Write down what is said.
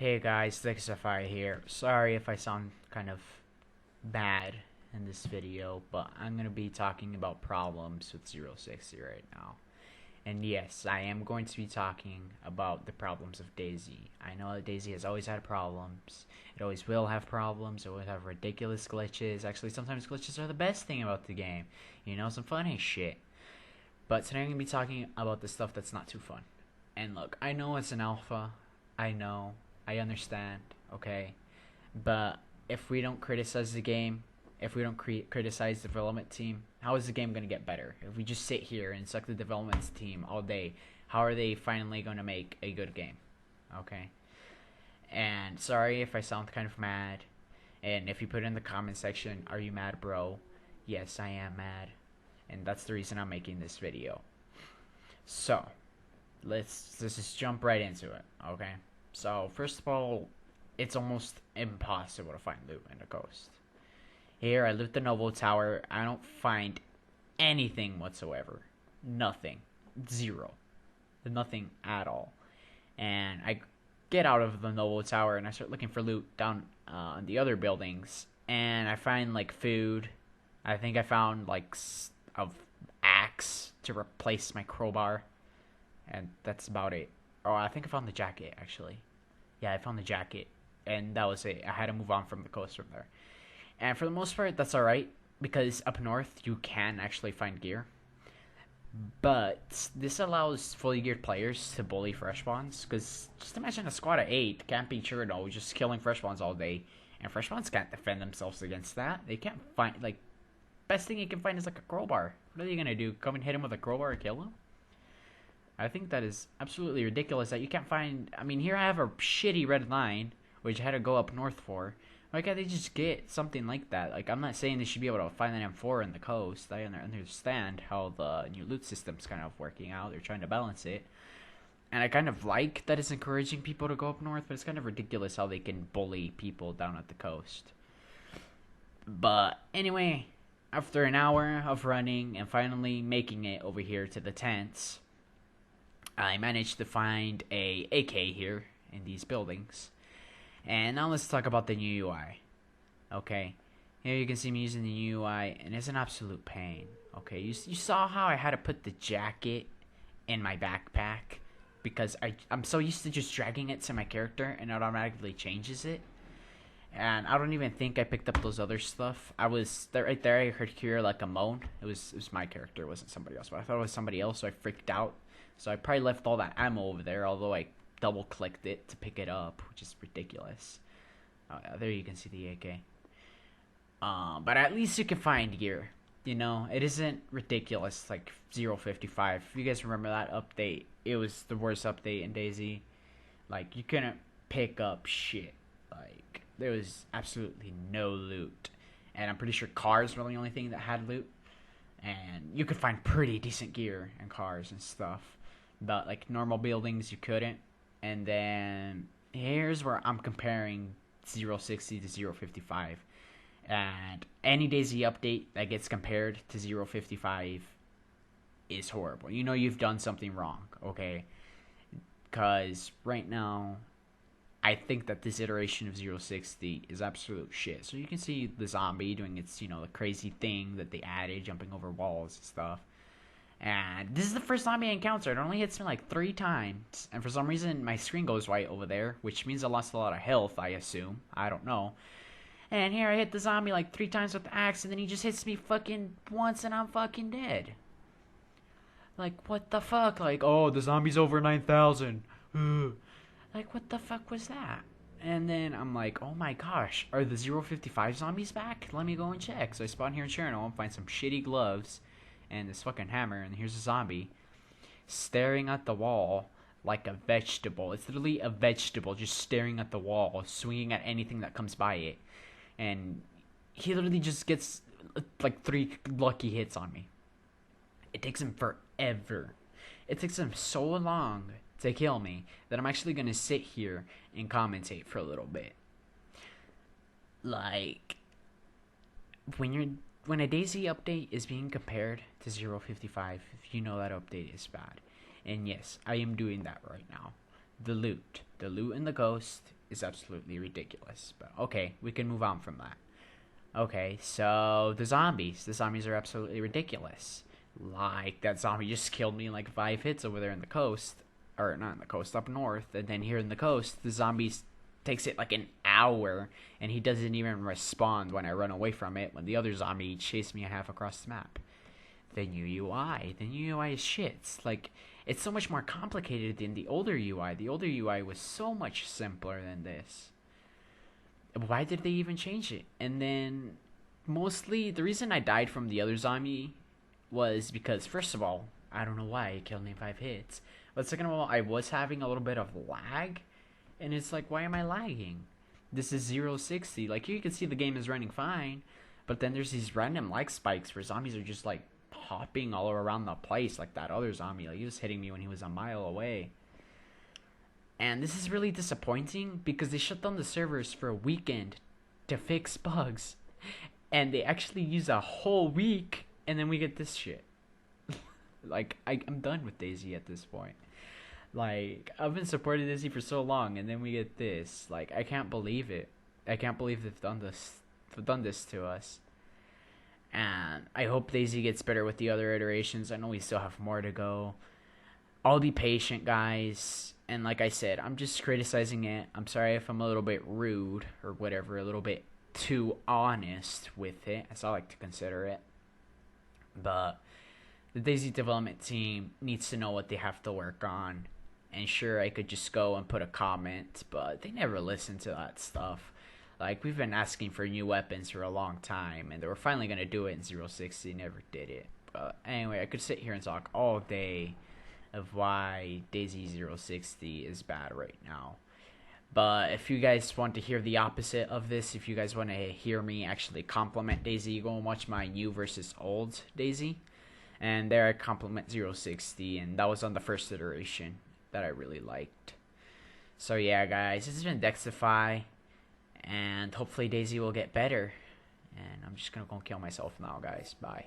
Hey guys, Thixify here. Sorry if I sound kind of bad in this video, but I'm going to be talking about problems with 060 right now. And yes, I am going to be talking about the problems of DayZ. I know that DayZ has always had problems. It always will have problems. It will have ridiculous glitches. Actually, sometimes glitches are the best thing about the game. You know, some funny shit. But today I'm going to be talking about the stuff that's not too fun. And look, I know it's an alpha. I know. I understand, okay? But if we don't criticize the game, if we don't criticize the development team, how is the game going to get better? If we just sit here and suck the development team all day, how are they finally going to make a good game? Okay? And sorry if I sound kind of mad. And if you put in the comment section, are you mad, bro? Yes, I am mad. And that's the reason I'm making this video. So, let's just jump right into it, okay? So, first of all, it's almost impossible to find loot in the coast. Here, I loot the Noble Tower. I don't find anything whatsoever. Nothing. Zero. Nothing at all. And I get out of the Noble Tower and I start looking for loot down in the other buildings. And I find, like, food. I think I found, like, a axe to replace my crowbar. And that's about it. Oh, I think I found the jacket, actually. Yeah, I found the jacket. And that was it. I had to move on from the coast from there. And for the most part, that's alright. Because up north, you can actually find gear. But this allows fully geared players to bully fresh spawns. Because just imagine a squad of 8 can't be Churro just killing fresh spawns all day. And fresh spawns can't defend themselves against that. They can't find, like, best thing you can find is like a crowbar. What are you gonna do? Come and hit him with a crowbar and kill him? I think that is absolutely ridiculous that you can't find... I mean, here I have a shitty red line, which I had to go up north for. Why can't they just get something like that? Like, I'm not saying they should be able to find an M4 in the coast. I understand how the new loot system's kind of working out. They're trying to balance it. And I kind of like that it's encouraging people to go up north, but it's kind of ridiculous how they can bully people down at the coast. But anyway, after an hour of running and finally making it over here to the tents, I managed to find a AK here in these buildings. And now let's talk about the new UI. Okay, here you can see me using the new UI, and it's an absolute pain. Okay, you saw how I had to put the jacket in my backpack because I'm so used to just dragging it to my character and it automatically changes it. And I don't even think I picked up those other stuff. I was there right there. I heard hear like a moan. It was my character. It wasn't somebody else. But I thought it was somebody else, so I freaked out. So I probably left all that ammo over there, although I double clicked it to pick it up, which is ridiculous. There you can see the AK. But at least you can find gear. You know, it isn't ridiculous like 055. If you guys remember that update, it was the worst update in DayZ. Like, you couldn't pick up shit. Like, there was absolutely no loot. And I'm pretty sure cars were the only thing that had loot. And you could find pretty decent gear and cars and stuff. But, like, normal buildings, you couldn't. And then, here's where I'm comparing 060 to 055. And any DayZ update that gets compared to 055 is horrible. You know you've done something wrong, okay? Because right now, I think that this iteration of 060 is absolute shit. So you can see the zombie doing its, the crazy thing that they added, jumping over walls and stuff. And this is the first zombie I encountered. It only hits me like 3 times. And for some reason, my screen goes white over there, which means I lost a lot of health, I assume. I don't know. And here I hit the zombie like 3 times with the axe, and then he just hits me fucking once, and I'm fucking dead. Like, what the fuck? Like, oh, the zombie's over 9,000. Like, what the fuck was that? And then I'm like, oh my gosh, are the 055 zombies back? Let me go and check. So I spawn here in Cherno and find some shitty gloves and this fucking hammer, and here's a zombie staring at the wall like a vegetable. It's literally a vegetable just staring at the wall, swinging at anything that comes by it. And he literally just gets like 3 lucky hits on me. It takes him forever. It takes him so long to kill me that I'm actually gonna sit here and commentate for a little bit. Like, when a DayZ update is being compared to 055, you know that update is bad. And yes, I am doing that right now. The loot in the Ghost is absolutely ridiculous. But okay, we can move on from that. Okay, so the zombies. The zombies are absolutely ridiculous. Like, that zombie just killed me in like 5 hits over there in the coast. Or, not in the coast, up north. And then here in the coast, the zombies takes it like an hour. And he doesn't even respond when I run away from it. When the other zombie chased me half across the map. The new UI. The new UI is shit. Like, it's so much more complicated than the older UI. The older UI was so much simpler than this. Why did they even change it? And then, mostly, the reason I died from the other zombie was because, first of all, I don't know why it killed me in 5 hits. But second of all, I was having a little bit of lag. And it's like, why am I lagging? This is 060. Like, you can see the game is running fine. But then there's these random lag spikes where zombies are just, like, hopping all around the place. Like that other zombie. Like, he was hitting me when he was a mile away. And this is really disappointing because they shut down the servers for a weekend to fix bugs. And they actually use a whole week, and then we get this shit. Like, I'm done with DayZ at this point. Like, I've been supporting DayZ for so long, and then we get this. Like, I can't believe it. I can't believe they've done this to us. And I hope DayZ gets better with the other iterations. I know we still have more to go. I'll be patient, guys. And like I said, I'm just criticizing it. I'm sorry if I'm a little bit rude or whatever, a little bit too honest with it, as I like to consider it. But the DayZ development team needs to know what they have to work on. And sure, I could just go and put a comment, but they never listen to that stuff. Like, we've been asking for new weapons for a long time, and they were finally going to do it in 060, never did it. But anyway, I could sit here and talk all day of why DayZ 060 is bad right now. But if you guys want to hear the opposite of this, if you guys want to hear me actually compliment DayZ, go and watch my new versus old DayZ. And there I compliment 060, and that was on the first iteration that I really liked. So yeah, guys, this has been Dexify, and hopefully DayZ will get better. And I'm just gonna go kill myself now, guys. Bye.